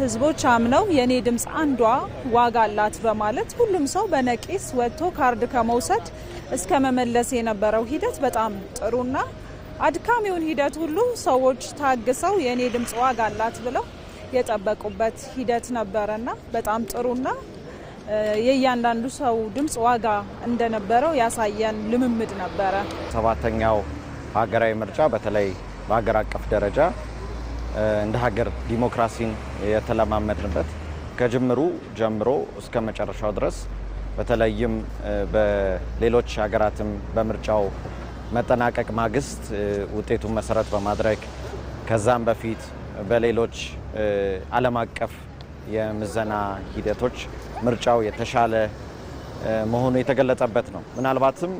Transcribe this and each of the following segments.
ህዝቦች አምነው የኔ ድምጽ አንዷ ዋጋ አላት በማለት ሁሉም ሰው በነቂስ ወጥቶ ካርድ ከመውሰድ እስከ መመለስ የነበረው ሂደት በጣም ጥሩና አድካሚውን ሂደት ሁሉ ሰዎች ታግሰው የኔ ድምጽ ዋጋ አላት ብለው የጠበቁበት ሂደት ነበርና በጣም ጥሩና የእያንዳንዱ ሰው ድምጽ ዋጋ እንደነበረው ያሳየን ልምምድ ነበረ። ሰባተኛው ሀገራዊ ምርጫ በተለይ በሀገር አቀፍ ደረጃ እንደ ሀገር ዲሞክራሲን የተለማመድንበት ከጅምሩ ጀምሮ እስከ መጨረሻው ድረስ በተለይም በሌሎች ሀገራትም በምርጫው መጠናቀቅ ማግስት ውጤቱን መሰረት በማድረግ ከዛም በፊት በሌሎች ዓለም አቀፍ የምዘና ሂደቶች ምርጫው የተሻለ መሆኑ የተገለጸበት ነው። ምናልባትም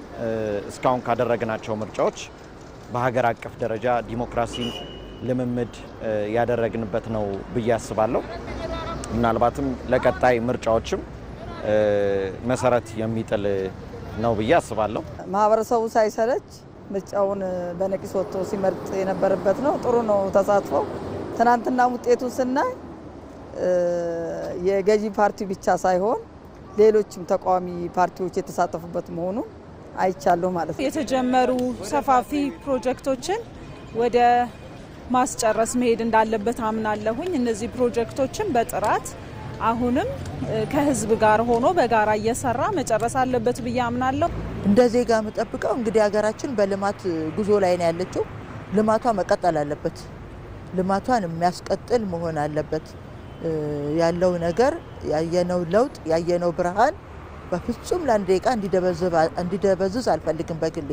እስካሁን ካደረግናቸው ምርጫዎች በሀገር አቀፍ ደረጃ ዲሞክራሲን ልምምድ ያደረግንበት ነው ብዬ አስባለሁ። ምናልባትም ለቀጣይ ምርጫዎችም መሰረት የሚጥል ነው ብዬ አስባለሁ። ማህበረሰቡ ሳይሰለች ምርጫውን በነቂስ ወጥቶ ሲመርጥ የነበረበት ነው። ጥሩ ነው ተሳትፎ። ትናንትና ውጤቱ ስናይ የገዢ ፓርቲ ብቻ ሳይሆን ሌሎችም ተቃዋሚ ፓርቲዎች የተሳተፉበት መሆኑን አይቻለሁ ማለት ነው። የተጀመሩ ሰፋፊ ፕሮጀክቶችን ወደ ማስጨረስ መሄድ እንዳለበት አምናለሁኝ። እነዚህ ፕሮጀክቶችን በጥራት አሁንም ከህዝብ ጋር ሆኖ በጋራ እየሰራ መጨረስ አለበት ብዬ አምናለሁ። እንደ ዜጋ መጠብቀው እንግዲህ ሀገራችን በልማት ጉዞ ላይ ነው ያለችው። ልማቷ መቀጠል አለበት። ልማቷን የሚያስቀጥል መሆን አለበት። ያለው ነገር ያየነው ለውጥ ያየነው ብርሃን በፍጹም ለአንድ ደቂቃ እንዲደበዝዝ አልፈልግም። በግሌ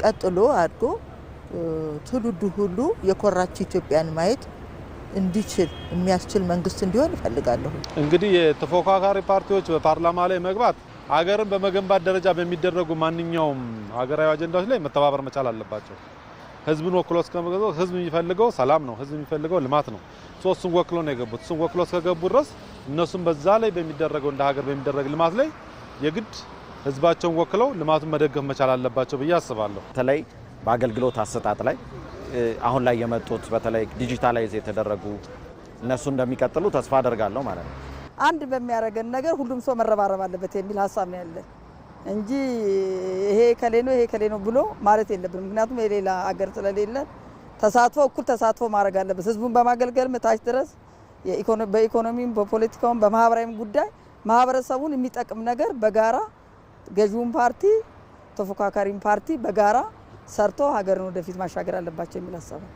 ቀጥሎ አድጎ ትውልዱ ሁሉ የኮራች ኢትዮጵያን ማየት እንዲችል የሚያስችል መንግስት እንዲሆን እፈልጋለሁ። እንግዲህ የተፎካካሪ ፓርቲዎች በፓርላማ ላይ መግባት ሀገርን በመገንባት ደረጃ በሚደረጉ ማንኛውም ሀገራዊ አጀንዳዎች ላይ መተባበር መቻል አለባቸው። ህዝብን ወክሎ እስከመገዛው ህዝብ የሚፈልገው ሰላም ነው፣ ህዝብ የሚፈልገው ልማት ነው። እሱን ወክሎ ነው የገቡት። እሱን ወክሎ እስከገቡ ድረስ እነሱም በዛ ላይ በሚደረገው እንደ ሀገር በሚደረግ ልማት ላይ የግድ ህዝባቸውን ወክለው ልማቱን መደገፍ መቻል አለባቸው ብዬ አስባለሁ። በተለይ በአገልግሎት አሰጣጥ ላይ አሁን ላይ የመጡት በተለይ ዲጂታላይዝ የተደረጉ እነሱ እንደሚቀጥሉ ተስፋ አደርጋለሁ ማለት ነው። አንድ በሚያደርገን ነገር ሁሉም ሰው መረባረብ አለበት የሚል ሀሳብ ነው ያለ እንጂ ይሄ ከሌ ነው ብሎ ማለት የለብንም። ምክንያቱም የሌላ ሀገር ስለሌለ ተሳትፎ እኩል ተሳትፎ ማድረግ አለበት። ህዝቡን በማገልገል ታች ድረስ በኢኮኖሚም በፖለቲካውም በማህበራዊም ጉዳይ ማህበረሰቡን የሚጠቅም ነገር በጋራ ገዢውን ፓርቲ ተፎካካሪም ፓርቲ በጋራ ሰርቶ ሀገርን ወደፊት ማሻገር አለባቸው የሚል ሀሳብ ነው።